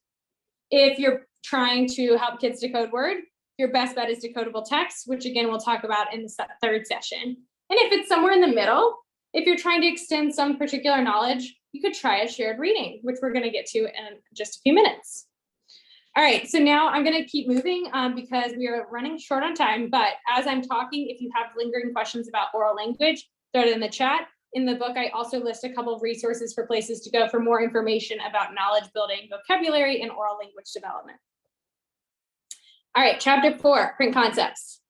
If you're trying to help kids decode word, your best bet is decodable text, which again, we'll talk about in the third session. And if it's somewhere in the middle, if you're trying to extend some particular knowledge, you could try a shared reading, which we're gonna get to in just a few minutes. All right, so now I'm gonna keep moving because we are running short on time, but as I'm talking, if you have lingering questions about oral language, throw it in the chat. In the book, I also list a couple of resources for places to go for more information about knowledge building, vocabulary, and oral language development. All right, chapter 4, print concepts.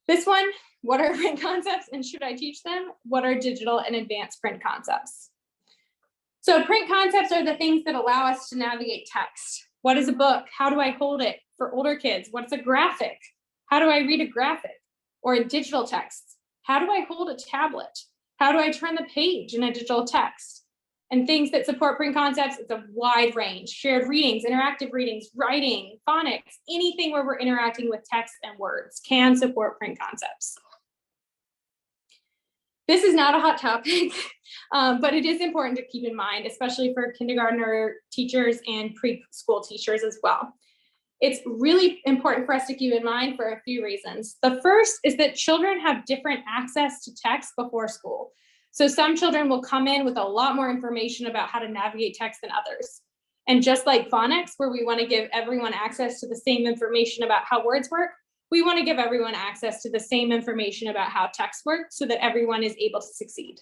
This one, what are print concepts and should I teach them? What are digital and advanced print concepts? So print concepts are the things that allow us to navigate text. What is a book? How do I hold it? For older kids, what's a graphic? How do I read a graphic? Or a digital text? How do I hold a tablet? How do I turn the page in a digital text? And things that support print concepts, it's a wide range. Shared readings, interactive readings, writing, phonics, anything where we're interacting with text and words can support print concepts. This is not a hot topic, but it is important to keep in mind, especially for kindergartner teachers and preschool teachers as well. It's really important for us to keep in mind for a few reasons. The first is that children have different access to text before school. So some children will come in with a lot more information about how to navigate text than others. And just like phonics, where we want to give everyone access to the same information about how words work, we want to give everyone access to the same information about how text works so that everyone is able to succeed.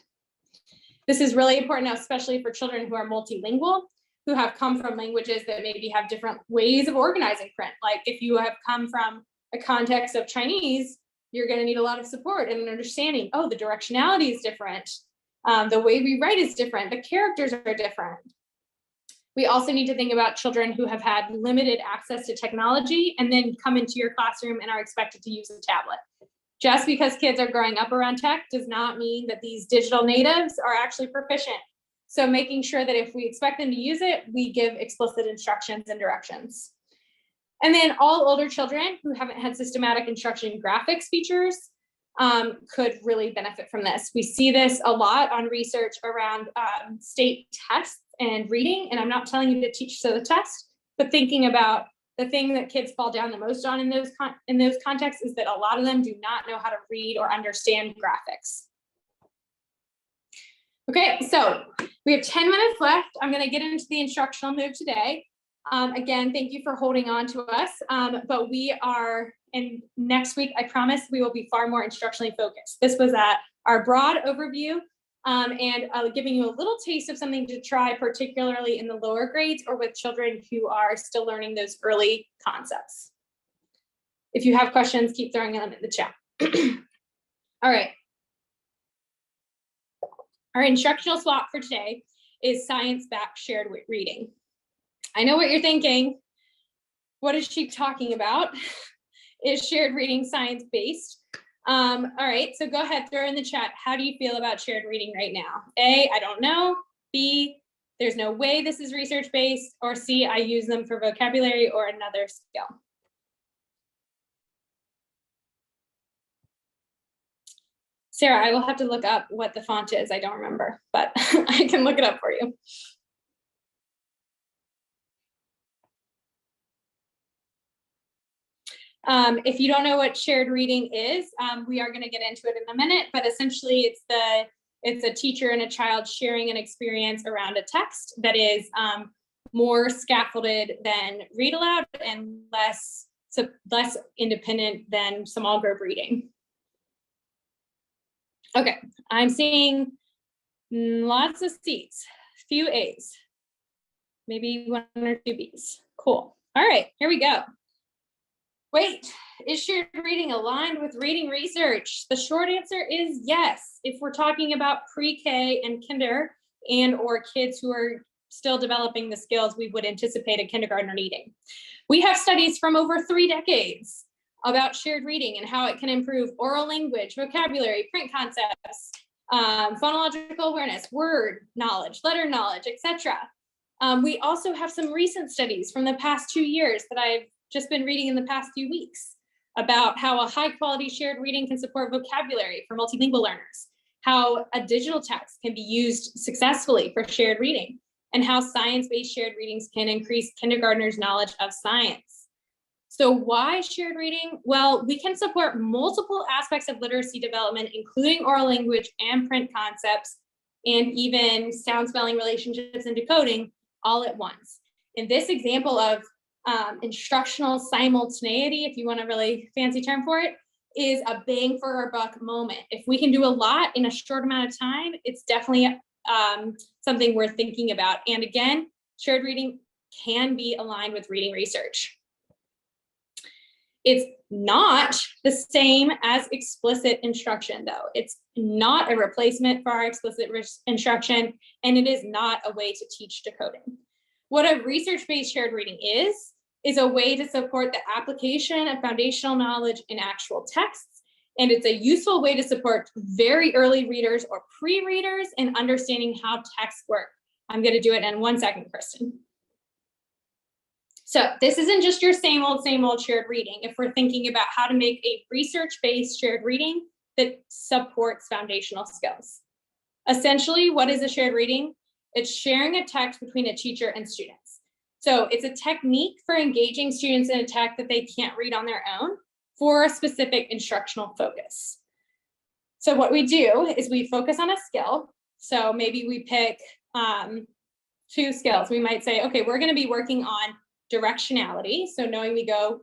This is really important, especially for children who are multilingual, who have come from languages that maybe have different ways of organizing print. Like if you have come from a context of Chinese, you're going to need a lot of support and an understanding. Oh, the directionality is different. The way we write is different. The characters are different. We also need to think about children who have had limited access to technology and then come into your classroom and are expected to use a tablet. Just because kids are growing up around tech does not mean that these digital natives are actually proficient. So making sure that if we expect them to use it, we give explicit instructions and directions. And then all older children who haven't had systematic instruction graphics features could really benefit from this. We see this a lot on research around state tests and reading, and I'm not telling you to teach to the test, but thinking about the thing that kids fall down the most on in those contexts is that a lot of them do not know how to read or understand graphics. Okay, so we have 10 minutes left. I'm going to get into the instructional move today. Again, thank you for holding on to us, but we are, and next week, I promise we will be far more instructionally focused. This was our broad overview and giving you a little taste of something to try, particularly in the lower grades or with children who are still learning those early concepts. If you have questions, keep throwing them in the chat. All right. Our instructional swap for today is science-backed shared reading. I know what you're thinking. What is she talking about? Is shared reading science-based? All right, so go ahead, throw in the chat. How do you feel about shared reading right now? A, I don't know. B, there's no way this is research-based. Or C, I use them for vocabulary or another skill. Sarah, I will have to look up what the font is. I don't remember, but I can look it up for you. If you don't know what shared reading is, we are going to get into it in a minute, but essentially it's a teacher and a child sharing an experience around a text that is more scaffolded than read aloud and less independent than small group reading. Okay, I'm seeing lots of C's, few A's, maybe 1 or 2 B's. Cool. All right, here we go. Wait, is shared reading aligned with reading research? The short answer is yes. If we're talking about pre-K and kinder or kids who are still developing the skills we would anticipate a kindergartner needing. We have studies from over 3 decades about shared reading and how it can improve oral language, vocabulary, print concepts, phonological awareness, word knowledge, letter knowledge, etc. We also have some recent studies from the past 2 years that I've just been reading in the past few weeks about how a high quality shared reading can support vocabulary for multilingual learners, how a digital text can be used successfully for shared reading, and how science-based shared readings can increase kindergartners' knowledge of science. So why shared reading? Well, we can support multiple aspects of literacy development, including oral language and print concepts, and even sound spelling relationships and decoding all at once. In this example of instructional simultaneity, if you want a really fancy term for it, is a bang for our buck moment. If we can do a lot in a short amount of time, it's definitely something worth thinking about. And again, shared reading can be aligned with reading research. It's not the same as explicit instruction, though. It's not a replacement for our explicit instruction, and it is not a way to teach decoding. What a research-based shared reading is a way to support the application of foundational knowledge in actual texts, and it's a useful way to support very early readers or pre-readers in understanding how texts work. I'm going to do it in 1 second, Kristen. So this isn't just your same old shared reading. If we're thinking about how to make a research-based shared reading that supports foundational skills. Essentially, what is a shared reading? It's sharing a text between a teacher and students. So it's a technique for engaging students in a text that they can't read on their own for a specific instructional focus. So what we do is we focus on a skill. So maybe we pick 2 skills. We might say, okay, we're going to be working on directionality, so knowing we go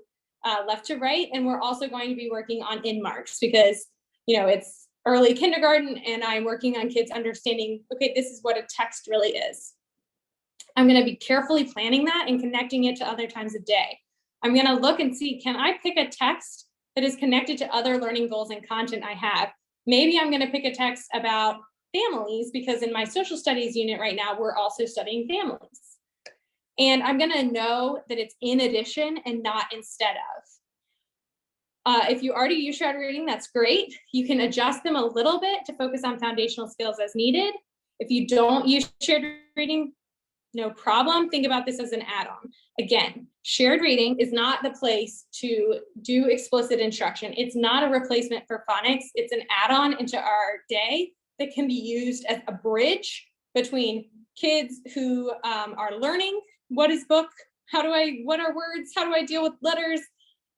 left to right, and we're also going to be working on in marks because it's early kindergarten and I'm working on kids understanding, okay, this is what a text really is. I'm going to be carefully planning that and connecting it to other times of day. I'm going to look and see, can I pick a text that is connected to other learning goals and content I have? Maybe I'm going to pick a text about families because in my social studies unit right now, we're also studying families. And I'm going to know that it's in addition and not instead of. If you already use shared reading, that's great. You can adjust them a little bit to focus on foundational skills as needed. If you don't use shared reading, no problem. Think about this as an add-on. Again, shared reading is not the place to do explicit instruction. It's not a replacement for phonics. It's an add-on into our day that can be used as a bridge between kids who are learning what is book, what are words, how do I deal with letters,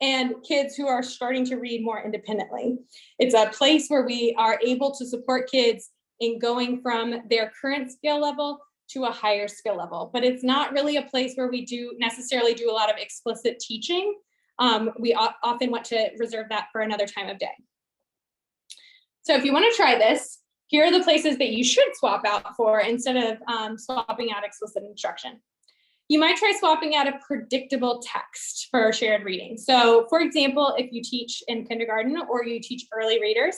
and kids who are starting to read more independently. It's a place where we are able to support kids in going from their current skill level to a higher skill level, but it's not really a place where we necessarily do a lot of explicit teaching. We often want to reserve that for another time of day. So if you want to try this, here are the places that you should swap out for instead of swapping out explicit instruction. You might try swapping out a predictable text for shared reading. So for example, if you teach in kindergarten or you teach early readers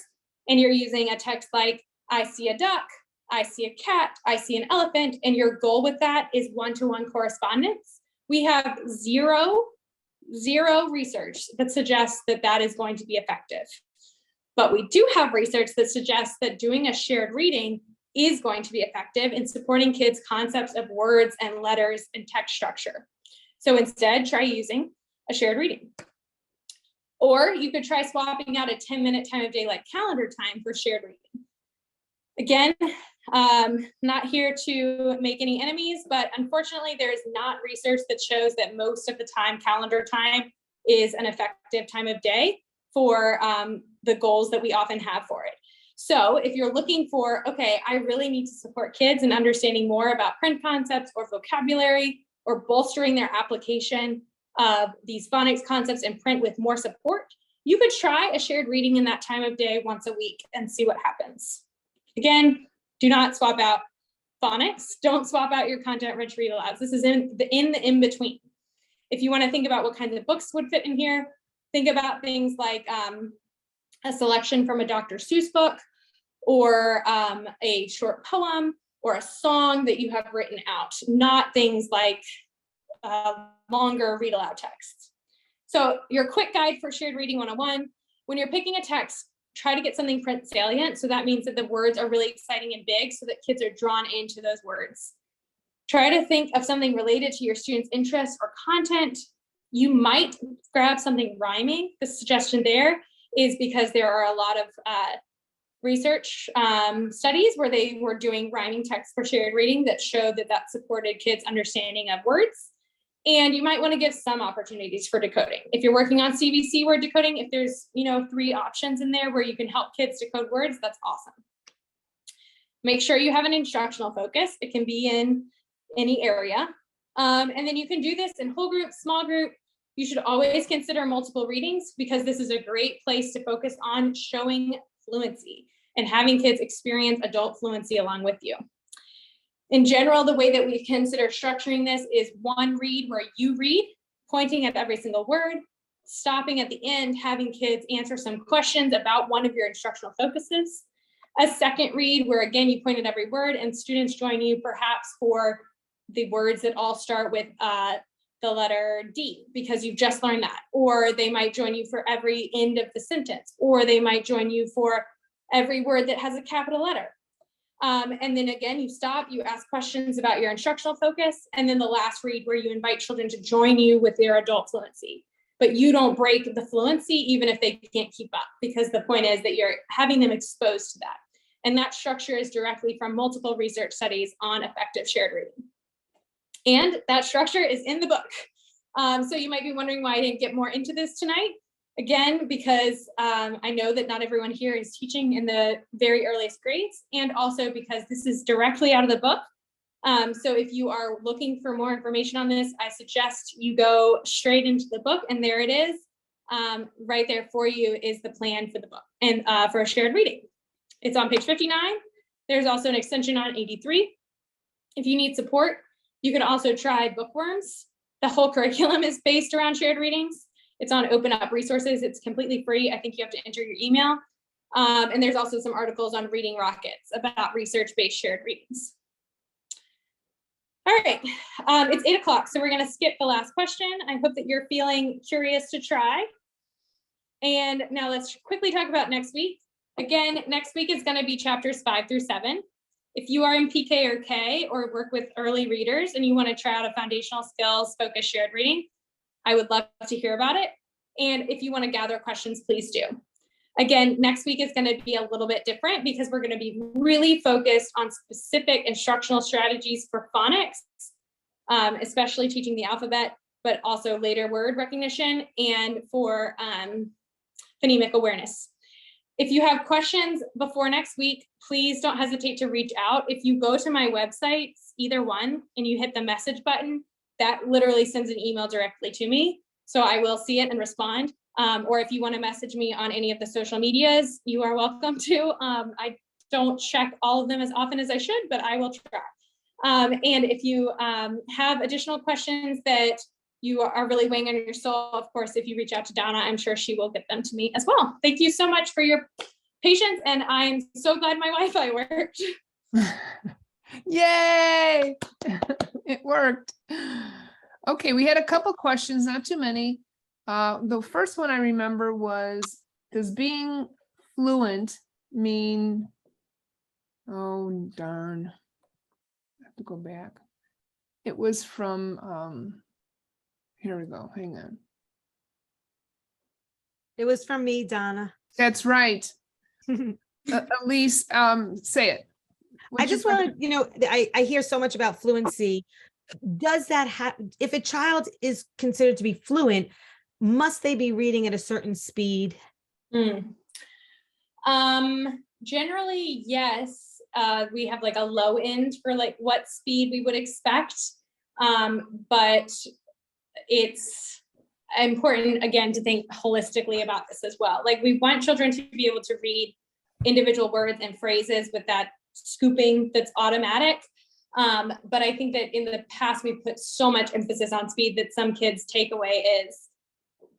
and you're using a text like, I see a duck, I see a cat, I see an elephant, and your goal with that is one-to-one correspondence, we have zero research that suggests that that is going to be effective. But we do have research that suggests that doing a shared reading is going to be effective in supporting kids' concepts of words and letters and text structure. So instead, try using a shared reading. Or you could try swapping out a 10-minute time of day like calendar time for shared reading. Again, not here to make any enemies, but unfortunately there is not research that shows that most of the time calendar time is an effective time of day for the goals that we often have for it. So if you're looking for, okay, I really need to support kids in understanding more about print concepts or vocabulary, or bolstering their application of these phonics concepts in print with more support, you could try a shared reading in that time of day once a week and see what happens. Again, do not swap out phonics. Don't swap out your content-rich read alouds. This is in the in-between. If you want to think about what kinds of books would fit in here, think about things like a selection from a Dr. Seuss book, or a short poem, or a song that you have written out, not things like longer read aloud text. So your quick guide for shared reading 101, when you're picking a text, try to get something print salient. So that means that the words are really exciting and big so that kids are drawn into those words. Try to think of something related to your students' interests or content. You might grab something rhyming. The suggestion there is because there are a lot of research studies where they were doing rhyming text for shared reading that showed that that supported kids' understanding of words. And you might want to give some opportunities for decoding. If you're working on CVC word decoding, if there's 3 options in there where you can help kids decode words, that's awesome. Make sure you have an instructional focus. It can be in any area. And then you can do this in whole group, small group. You should always consider multiple readings, because this is a great place to focus on showing fluency and having kids experience adult fluency along with you. In general, the way that we consider structuring this is one read where you read, pointing at every single word, stopping at the end, having kids answer some questions about one of your instructional focuses. A second read where, again, you point at every word and students join you perhaps for the words that all start with the letter D, because you've just learned that. Or they might join you for every end of the sentence, or they might join you for every word that has a capital letter. And then again, you stop, you ask questions about your instructional focus, and then the last read where you invite children to join you with their adult fluency. But you don't break the fluency even if they can't keep up, because the point is that you're having them exposed to that. And that structure is directly from multiple research studies on effective shared reading. And that structure is in the book. So you might be wondering why I didn't get more into this tonight. Again, because I know that not everyone here is teaching in the very earliest grades, and also because this is directly out of the book. So if you are looking for more information on this, I suggest you go straight into the book, and there it is. Right there for you is the plan for the book and for a shared reading. It's on page 59. There's also an extension on 83. If you need support, you can also try Bookworms. The whole curriculum is based around shared readings. It's on Open Up Resources. It's completely free. I think you have to enter your email. And there's also some articles on Reading Rockets about research-based shared readings. All right, it's 8 o'clock, so we're gonna skip the last question. I hope that you're feeling curious to try. And now let's quickly talk about next week. Again, next week is gonna be chapters 5 through 7. If you are in PK or K or work with early readers and you wanna try out a foundational skills focused shared reading, I would love to hear about it. And if you want to gather questions, please do. Again, next week is going to be a little bit different because we're going to be really focused on specific instructional strategies for phonics, especially teaching the alphabet, but also later word recognition and for phonemic awareness. If you have questions before next week, please don't hesitate to reach out. If you go to my website, either one, and you hit the message button, that literally sends an email directly to me. So I will see it and respond. Or if you want to message me on any of the social medias, you are welcome to. I don't check all of them as often as I should, but I will try. And if you have additional questions that you are really weighing on your soul, of course, if you reach out to Donna, I'm sure she will get them to me as well. Thank you so much for your patience. And I'm so glad my Wi-Fi worked. Yay! It worked. Okay, we had a couple questions, not too many. The first one I remember was, does being fluent mean, oh darn, I have to go back. It was from, here we go, hang on. It was from me, Donna. That's right. Elise, say it. I just want to, I hear so much about fluency. Does that have, if a child is considered to be fluent, must they be reading at a certain speed? Generally, yes. We have like a low end for like what speed we would expect. But it's important, again, to think holistically about this as well. Like, we want children to be able to read individual words and phrases with that scooping that's automatic. But I think that in the past, we put so much emphasis on speed that some kids' takeaway is,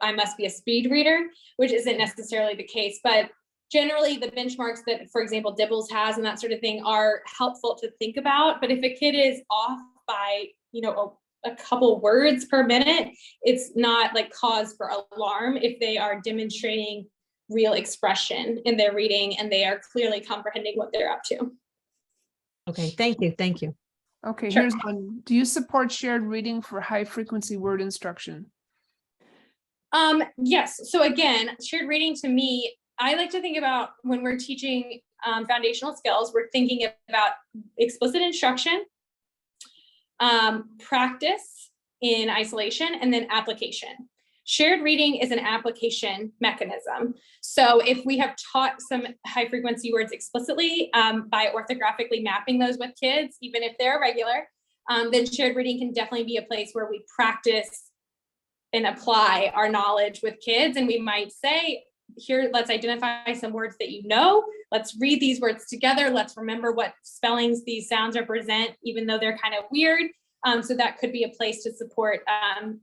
I must be a speed reader, which isn't necessarily the case. But generally, the benchmarks that, for example, Dibbles has and that sort of thing are helpful to think about. But if a kid is off by, a couple words per minute, it's not like cause for alarm if they are demonstrating real expression in their reading and they are clearly comprehending what they're up to. Okay, thank you. Thank you. Okay, Sure. here's one. Do you support shared reading for high frequency word instruction? Yes. So again, shared reading, to me, I like to think about when we're teaching foundational skills, we're thinking about explicit instruction, practice in isolation, and then application. Shared reading is an application mechanism. So if we have taught some high frequency words explicitly by orthographically mapping those with kids, even if they're regular, then shared reading can definitely be a place where we practice and apply our knowledge with kids. And we might say, here, let's identify some words that you know. Let's read these words together. Let's remember what spellings these sounds represent, even though they're kind of weird. So that could be a place to support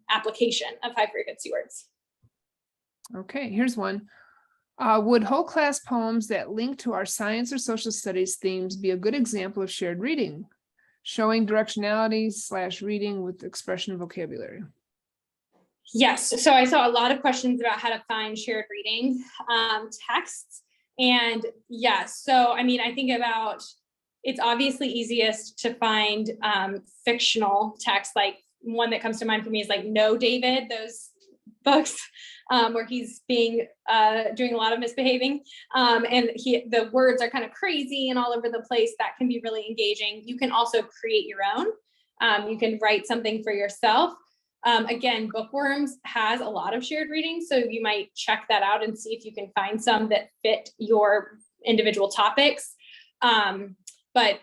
application of high frequency words. Okay, here's one. Would whole class poems that link to our science or social studies themes be a good example of shared reading, showing directionality / reading with expression and vocabulary? Yes, so I saw a lot of questions about how to find shared reading texts. And yes, so I mean, I think about, it's obviously easiest to find fictional text. Like, one that comes to mind for me is like No, David, those books where he's doing a lot of misbehaving. And the words are kind of crazy and all over the place. That can be really engaging. You can also create your own. You can write something for yourself. Again, Bookworms has a lot of shared reading, so you might check that out and see if you can find some that fit your individual topics. But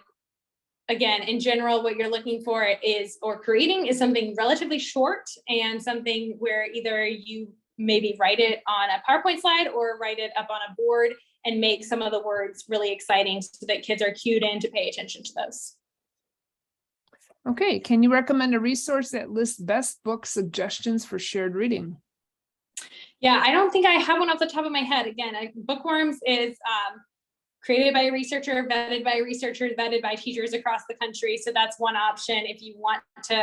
again, in general, what you're looking for is, or creating, is something relatively short and something where either you maybe write it on a PowerPoint slide or write it up on a board and make some of the words really exciting so that kids are cued in to pay attention to those. Okay, can you recommend a resource that lists best book suggestions for shared reading? Yeah, I don't think I have one off the top of my head. Again, Bookworms is created by a researcher, vetted by a researcher, vetted by teachers across the country. So that's one option if you want to,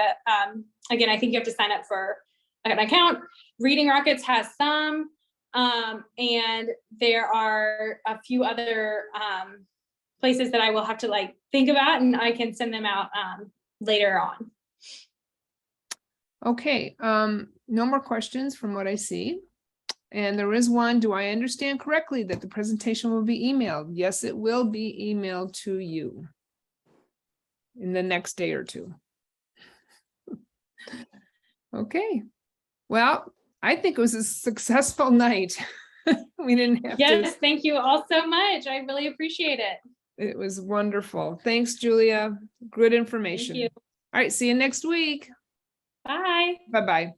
again, I think you have to sign up for an account. Reading Rockets has some, and there are a few other places that I will have to think about, and I can send them out later on. Okay, no more questions from what I see. And there is one, do I understand correctly that the presentation will be emailed? Yes, it will be emailed to you in the next day or two. Okay, well, I think it was a successful night. We didn't have to. Yes, thank you all so much. I really appreciate it. It was wonderful. Thanks, Julia. Good information. Thank you. All right, see you next week. Bye. Bye-bye.